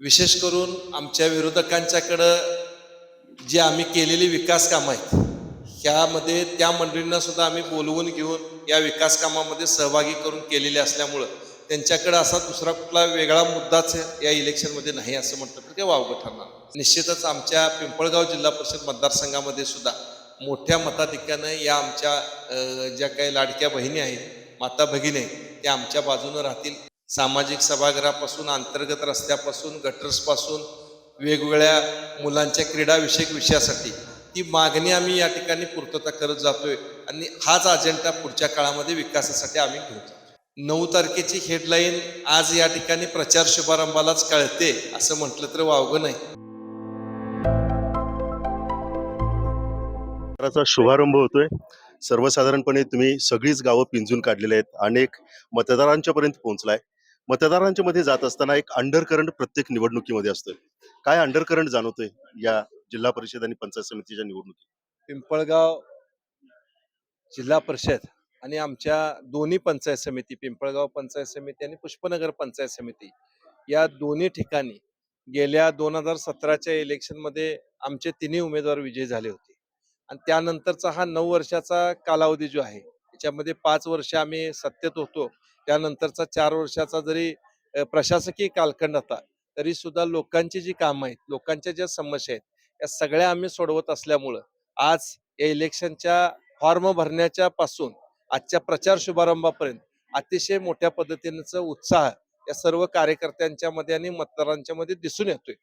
विशेष करून आमच्या विरोधकांच्याकडं जी आम्ही केलेली विकास कामं आहेत, ह्यामध्ये त्या मंडळींना सुद्धा आम्ही बोलवून घेऊन या विकास कामामध्ये सहभागी करून केलेले असल्यामुळं त्यांच्याकडे असा दुसरा कुठला वेगळा मुद्दाच या इलेक्शनमध्ये नाही असं म्हटलं तर ते वावगं ठरणार. निश्चितच आमच्या पिंपळगाव जिल्हा परिषद मतदारसंघामध्ये सुद्धा मोठ्या मताधिक्यानं या आमच्या ज्या काही लाडक्या बहिणी आहेत, माता भगिनी आहेत, त्या आमच्या बाजूनं राहतील. सामाजिक सभागृहापासून, अंतर्गत रस्त्यापासून, गटर्सपासून, वेगवेगळ्या मुलांच्या क्रीडाविषयक विषयासाठी ती मागणी आम्ही या ठिकाणी पूर्तता करत जातोय आणि हाच अजेंडा पुढच्या काळामध्ये विकासासाठी आम्ही घेऊ जातो. 9 तारखेची हेडलाईन आज या ठिकाणी प्रचार शुभारंभालाच कळते असं म्हटलं तर वावगं नाही. प्रचाराचा शुभारंभ होतोय. सर्वसाधारणपणे तुम्ही सगळीच गावं पिंजून काढलेली आहेत. अनेक मतदारांच्या पर्यंत पोहोचलाय. मतदारांच्या मध्ये जात असताना एक अंडरकरंट प्रत्येक निवडणुकीमध्ये असतोय. काय अंडरकरंट जाणवतोय या जिल्हा परिषद आणि पंचायत समितीच्या निवडणुकीत? पिंपळगाव जिल्हा परिषद आणि आमच्या दोन्ही पंचायत समिती, पिंपळगाव पंचायत समिती आणि पुष्पनगर पंचायत समिती, या दोन्ही ठिकाणी गेल्या 2017च्या इलेक्शनमध्ये आमचे तिन्ही उमेदवार विजयी झाले होते. आणि त्यानंतरचा हा 9 वर्षाचा कालावधी जो आहे, त्याच्यामध्ये 5 वर्ष आम्ही सत्तेत होतो. त्यानंतरचा 4 वर्षाचा जरी प्रशासकीय कालखंड होता, तरी सुद्धा लोकांची जी कामं आहेत, लोकांच्या ज्या समस्या आहेत, या सगळ्या आम्ही सोडवत असल्यामुळं आज या इलेक्शनच्या फॉर्म भरण्याच्या पासून आजच्या प्रचार शुभारंभापर्यंत अतिशय मोठ्या पद्धतीचा उत्साह या सर्व कार्यकर्त्यांच्या मध्ये आणि मतदारांच्या मध्ये दिसून येतोय.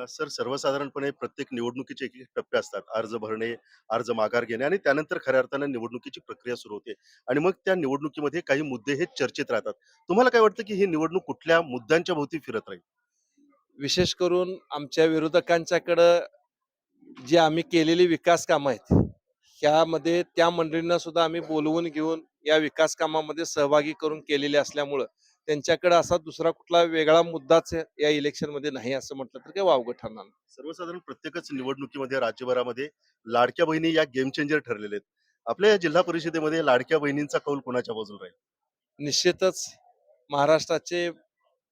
सर, सर्वसाधारणपणे प्रत्येक निवडणुकीचे एक एक टप्पे असतात. अर्ज भरणे, अर्ज माघार घेणे आणि त्यानंतर खऱ्या अर्थानं निवडणुकीची प्रक्रिया सुरू होते. आणि मग त्या निवडणुकीमध्ये काही मुद्दे हे चर्चेत राहतात. तुम्हाला काय वाटतं की ही निवडणूक कुठल्या मुद्द्यांच्या भोवती फिरत राहील? विशेष करून आमच्या विरोधकांच्याकडं जी आम्ही केलेली विकास कामं आहेत, ह्यामध्ये त्या मंडळींना सुद्धा आम्ही बोलवून घेऊन या विकास कामामध्ये सहभागी करून केलेले असल्यामुळं त्यांच्याकडे असा दुसरा कुठला वेगळा मुद्दाच या इलेक्शनमध्ये नाही असं म्हटलं तर काही वावगं ठरणार नाही. सर्वसाधारण प्रत्येकच निवडणुकीमध्ये राज्यभरामध्ये लाडक्या बहिणी या गेम चेंजर ठरलेले आहेत. आपल्या या जिल्हा परिषदेमध्ये लाडक्या बहिणींचा कौल कोणाच्या बाजूला राहील? निश्चितच महाराष्ट्राचे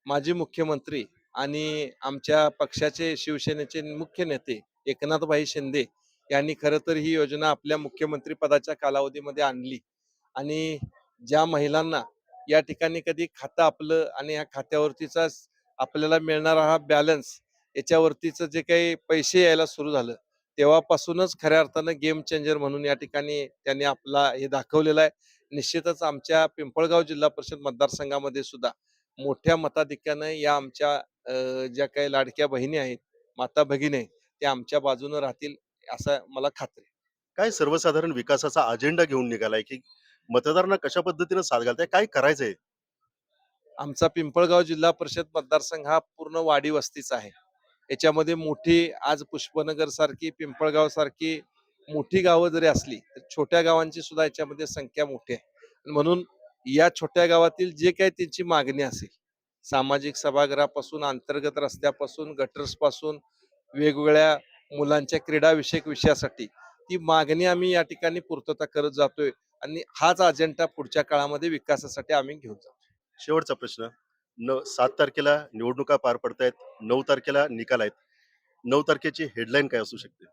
माजी मुख्यमंत्री आणि आमच्या पक्षाचे शिवसेनेचे मुख्य नेते एकनाथभाई शिंदे यांनी खरं तर ही योजना आपल्या मुख्यमंत्री पदाच्या कालावधीमध्ये आणली. आणि ज्या महिलांना या ठिकाणी कधी खातं आपलं आणि या खात्यावरतीचा आपल्याला मिळणारा हा बॅलन्स, याच्यावरतीचं जे काही पैसे यायला सुरू झालं, तेव्हापासूनच खऱ्या अर्थानं गेम चेंजर म्हणून या ठिकाणी त्यांनी आपला हे दाखवलेलं आहे. निश्चितच आमच्या पिंपळगाव जिल्हा परिषद मतदारसंघामध्ये सुद्धा मोठ्या मताधिक्यानं या आमच्या ज्या काही लाडक्या बहिणी आहेत, माता भगिनी आहेत, त्या आमच्या बाजूनं राहतील असं मला खात्री आहे. काय सर्वसाधारण विकासाचा अजेंडा घेऊन निघालाय की मतदारांना कशा पद्धतीने साथ घालताय, काय करायचंय? आमचा पिंपळगाव जिल्हा परिषद मतदारसंघ हा पूर्ण वाडी वस्तीचा आहे. याच्यामध्ये मोठी आज पुष्पनगर सारखी, पिंपळगाव सारखी मोठी गावं जरी असली, तर छोट्या गावांची सुद्धा याच्यामध्ये संख्या मोठी आहे. म्हणून या छोट्या गावातील जे काही त्यांची मागणी असेल, सामाजिक सभागृहापासून, अंतर्गत रस्त्यापासून, गटर्सपासून, वेगवेगळ्या मुलांच्या क्रीडाविषयक विषयासाठी ती मागणी आम्ही या ठिकाणी पूर्तता करत जातोय आणि हाच अजेंडा पुढच्या काळामध्ये विकासासाठी आम्ही घेऊन जातो. शेवटचा प्रश्न. 7 तारखेला निवडणुका पार पडतायत. 9 तारखेला निकाल आहेत. 9 तारखेची हेडलाईन काय असू शकते?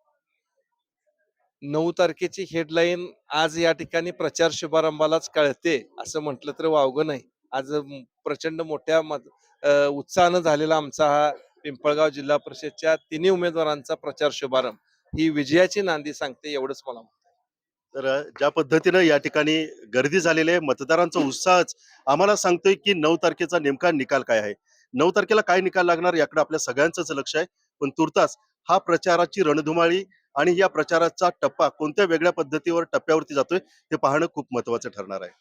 9 तारखेची हेडलाईन आज या ठिकाणी प्रचार शुभारंभालाच कळते असं म्हटलं तर वावगं नाही. आज प्रचंड मोठ्या उत्साहानं झालेला आमचा हा पिंपळगाव जिल्हा परिषदच्या तिन्ही उमेदवारांचा प्रचार शुभारंभ ही विजयाची नांदी सांगते, एवढंच मला वाटतं. तर ज्या पद्धतीनं या ठिकाणी गर्दी झालेली आहे, मतदारांचा उत्साहच आम्हाला सांगतोय की 9 तारखेचा नेमका निकाल काय आहे. 9 तारखेला काय निकाल लागणार याकडे आपल्या सगळ्यांचंच लक्ष आहे. पण तुर्तास हा प्रचाराची रणधुमाळी आणि या प्रचाराचा टप्पा कोणत्या वेगळ्या पद्धतीवर टप्प्यावरती जातोय हे पाहणं खूप महत्वाचं ठरणार आहे.